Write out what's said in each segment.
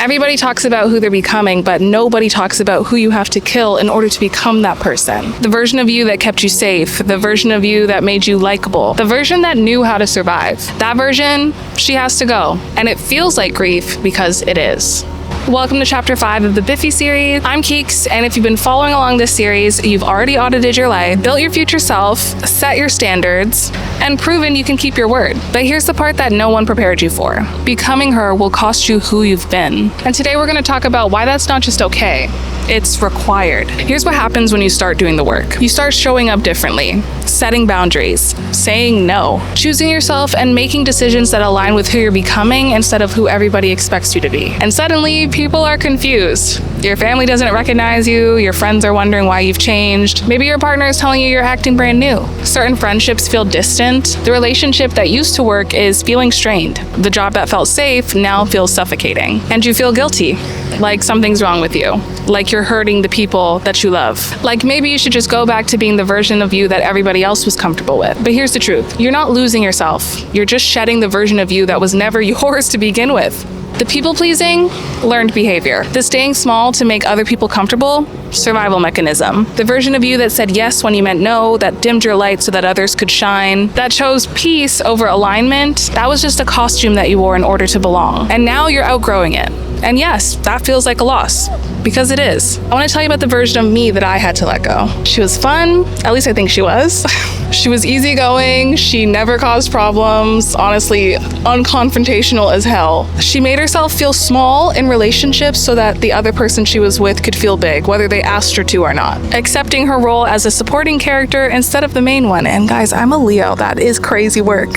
Everybody talks about who they're becoming, but nobody talks about who you have to kill in order to become that person. The version of you that kept you safe, the version of you that made you likable, the version that knew how to survive. That version, she has to go. And it feels like grief because it is. Welcome to Chapter 5 of the Biffy series. I'm Keeks, and if you've been following along this series, you've already audited your life, built your future self, set your standards, and proven you can keep your word. But here's the part that no one prepared you for. Becoming her will cost you who you've been. And today we're going to talk about why that's not just okay, it's required. Here's what happens when you start doing the work. You start showing up differently, setting boundaries, saying no, choosing yourself, and making decisions that align with who you're becoming instead of who everybody expects you to be. And suddenly, people are confused. Your family doesn't recognize you, your friends are wondering why you've changed. Maybe your partner is telling you you're acting brand new. Certain friendships feel distant. The relationship that used to work is feeling strained. The job that felt safe now feels suffocating. And you feel guilty, like something's wrong with you, like you're hurting the people that you love. Like maybe you should just go back to being the version of you that everybody else was comfortable with. But here's the truth. You're not losing yourself. You're just shedding the version of you that was never yours to begin with. The people-pleasing, learned behavior. The staying small to make other people comfortable, survival mechanism. The version of you that said yes when you meant no, that dimmed your light so that others could shine, that chose peace over alignment, that was just a costume that you wore in order to belong. And now you're outgrowing it. And yes, that feels like a loss, because it is. I want to tell you about the version of me that I had to let go. She was fun, at least I think she was. She was easygoing, she never caused problems, honestly, unconfrontational as hell. She made herself feel small in relationships so that the other person she was with could feel big, whether they asked her to or not. Accepting her role as a supporting character instead of the main one. And guys, I'm a Leo, that is crazy work.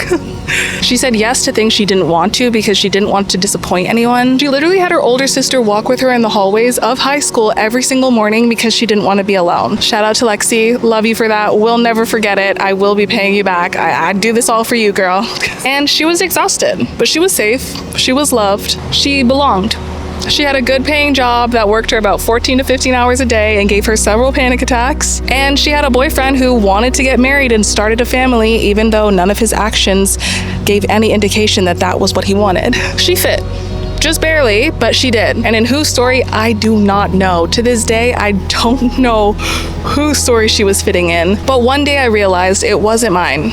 She said yes to things she didn't want to because she didn't want to disappoint anyone. She literally had her older sister walk with her in the hallways of high school every single morning because she didn't want to be alone. Shout out to Lexi, love you for that, we'll never forget it. I will be paying you back. I'd do this all for you, girl. And she was exhausted, but she was safe, she was loved, she belonged. She had a good paying job that worked her about 14 to 15 hours a day and gave her several panic attacks. And she had a boyfriend who wanted to get married and started a family, even though none of his actions gave any indication that that was what he wanted. She fit. Just barely, but she did. And in whose story, I do not know. To this day, I don't know whose story she was fitting in. But one day I realized it wasn't mine.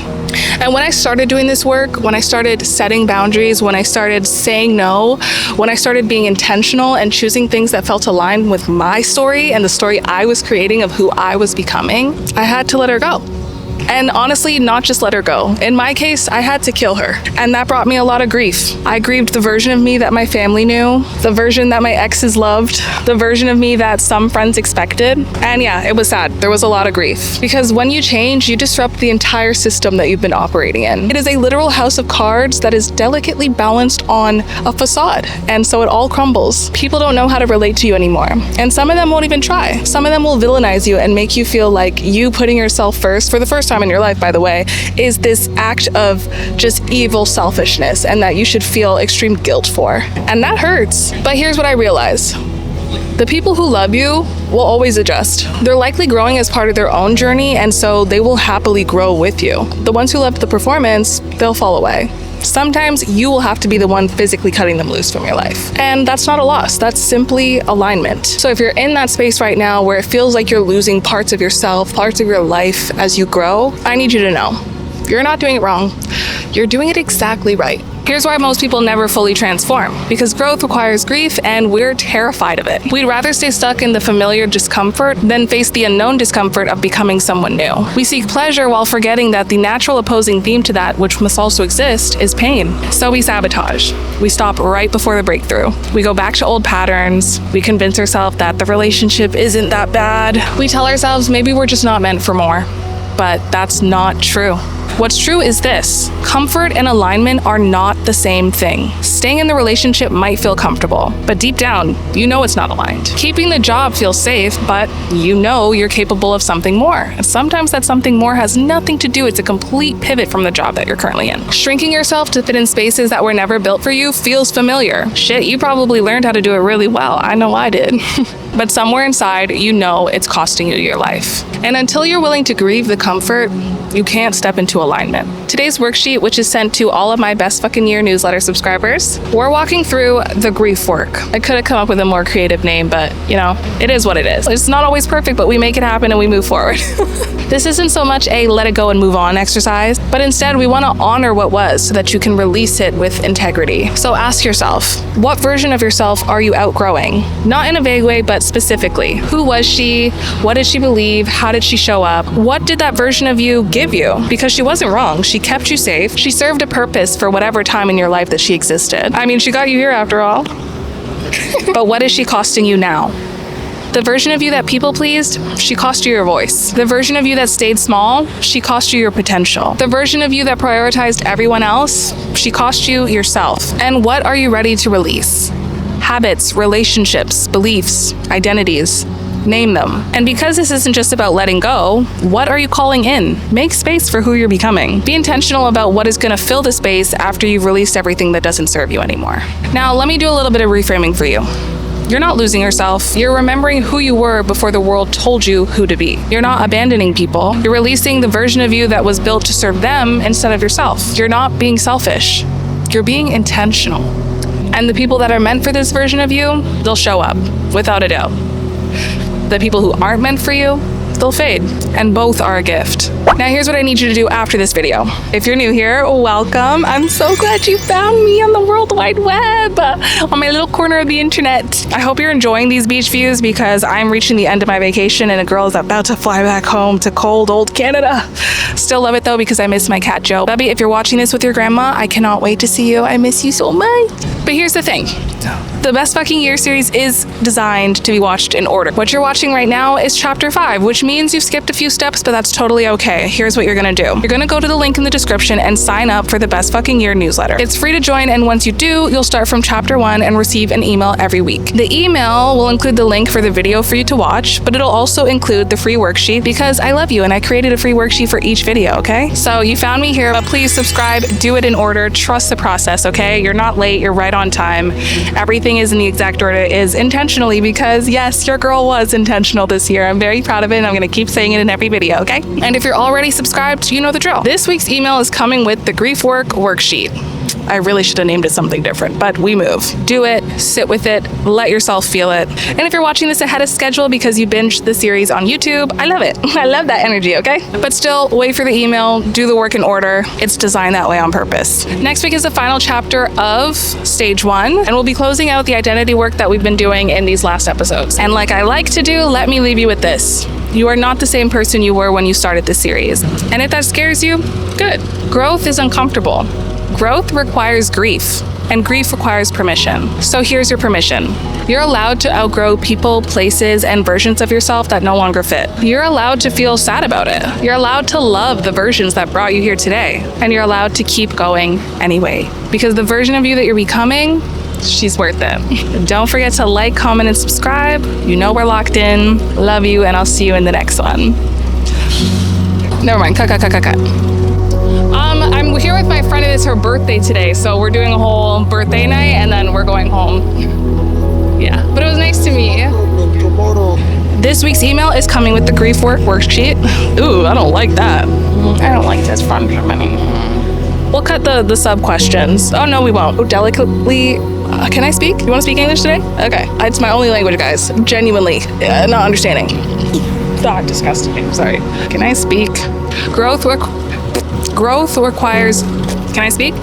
And when I started doing this work, when I started setting boundaries, when I started saying no, when I started being intentional and choosing things that felt aligned with my story and the story I was creating of who I was becoming, I had to let her go. And honestly, not just let her go. In my case, I had to kill her. And that brought me a lot of grief. I grieved the version of me that my family knew, the version that my exes loved, the version of me that some friends expected. And yeah, it was sad. There was a lot of grief. Because when you change, you disrupt the entire system that you've been operating in. It is a literal house of cards that is delicately balanced on a facade. And so it all crumbles. People don't know how to relate to you anymore. And some of them won't even try. Some of them will villainize you and make you feel like you putting yourself first, for the first time in your life, by the way, is this act of just evil selfishness and that you should feel extreme guilt for. And that hurts. But here's what I realized. The people who love you will always adjust. They're likely growing as part of their own journey, and so they will happily grow with you. The ones who love the performance, they'll fall away. Sometimes you will have to be the one physically cutting them loose from your life. And that's not a loss, that's simply alignment. So if you're in that space right now where it feels like you're losing parts of yourself, parts of your life as you grow, I need you to know, you're not doing it wrong. You're doing it exactly right. Here's why most people never fully transform. Because growth requires grief and we're terrified of it. We'd rather stay stuck in the familiar discomfort than face the unknown discomfort of becoming someone new. We seek pleasure while forgetting that the natural opposing theme to that, which must also exist, is pain. So we sabotage. We stop right before the breakthrough. We go back to old patterns. We convince ourselves that the relationship isn't that bad. We tell ourselves maybe we're just not meant for more. But that's not true. What's true is this: comfort and alignment are not the same thing. Staying in the relationship might feel comfortable, but deep down, you know it's not aligned. Keeping the job feels safe, but you know you're capable of something more. And sometimes that something more has nothing to do, it's a complete pivot from the job that you're currently in. Shrinking yourself to fit in spaces that were never built for you feels familiar. Shit, you probably learned how to do it really well. I know I did. But somewhere inside, you know it's costing you your life. And until you're willing to grieve the comfort, you can't step into alignment. Today's worksheet, which is sent to all of my Best Fucking Year newsletter subscribers, we're walking through the grief work. I could have come up with a more creative name, but it is what it is. It's not always perfect, but we make it happen and we move forward. This isn't so much a let it go and move on exercise, but instead we want to honor what was so that you can release it with integrity. So ask yourself, what version of yourself are you outgrowing? Not in a vague way, but specifically. Who was she? What did she believe? How did she show up? What did that version of you give you? Because she wasn't wrong. She kept you safe. She served a purpose for whatever time in your life that she existed. I mean, she got you here after all. But what is she costing you now? The version of you that people pleased, she cost you your voice. The version of you that stayed small, she cost you your potential. The version of you that prioritized everyone else, she cost you yourself. And what are you ready to release? Habits, relationships, beliefs, identities. Name them. And because this isn't just about letting go, what are you calling in? Make space for who you're becoming. Be intentional about what is going to fill the space after you've released everything that doesn't serve you anymore. Now, let me do a little bit of reframing for you. You're not losing yourself. You're remembering who you were before the world told you who to be. You're not abandoning people. You're releasing the version of you that was built to serve them instead of yourself. You're not being selfish. You're being intentional. And the people that are meant for this version of you, they'll show up, without a doubt. The people who aren't meant for you, they'll fade, and both are a gift. Now here's what I need you to do after this video. If you're new here, welcome. I'm so glad you found me on the World Wide Web, on my little corner of the internet. I hope you're enjoying these beach views because I'm reaching the end of my vacation and a girl is about to fly back home to cold old Canada. Still love it though because I miss my cat Joe. Bubby, if you're watching this with your grandma, I cannot wait to see you. I miss you so much. But here's the thing. The Best Fucking Year series is designed to be watched in order. What you're watching right now is chapter 5, which means you've skipped a few steps, but that's totally okay. Here's what you're gonna do. You're gonna go to the link in the description and sign up for the Best Fucking Year newsletter. It's free to join, and once you do, you'll start from chapter 1 and receive an email every week. The email will include the link for the video for you to watch, but it'll also include the free worksheet because I love you and I created a free worksheet for each video, okay? So you found me here, but please subscribe, do it in order, trust the process, okay? You're not late, you're right on time. Everything is in the exact order it is intentionally because yes, your girl was intentional this year. I'm very proud of it and I'm gonna keep saying it in every video, okay? And if you're already subscribed, you know the drill. This week's email is coming with the grief work worksheet. I really should have named it something different, but we move. Do it, sit with it, let yourself feel it. And if you're watching this ahead of schedule because you binged the series on YouTube, I love it. I love that energy, okay? But still, wait for the email, do the work in order. It's designed that way on purpose. Next week is the final chapter of stage 1, and we'll be closing out the identity work that we've been doing in these last episodes. And like I like to do, let me leave you with this. You are not the same person you were when you started this series. And if that scares you, good. Growth is uncomfortable. Growth requires grief, and grief requires permission. So here's your permission. You're allowed to outgrow people, places, and versions of yourself that no longer fit. You're allowed to feel sad about it. You're allowed to love the versions that brought you here today. And you're allowed to keep going anyway. Because the version of you that you're becoming, she's worth it. Don't forget to like, comment, and subscribe. You know we're locked in. Love you, and I'll see you in the next one. Never mind, cut. I'm here with my friend and it's her birthday today, so we're doing a whole birthday night and then we're going home. Yeah, but it was nice to meet you. This week's email is coming with the grief work worksheet. Ooh, I don't like that. I don't like this from Germany. We'll cut the sub questions. Oh no, we won't. Oh, delicately. Can I speak? You want to speak English today? Okay, it's my only language, guys. Genuinely, not understanding. Disgusting. Sorry. Can I speak? Growth requires. Can I speak?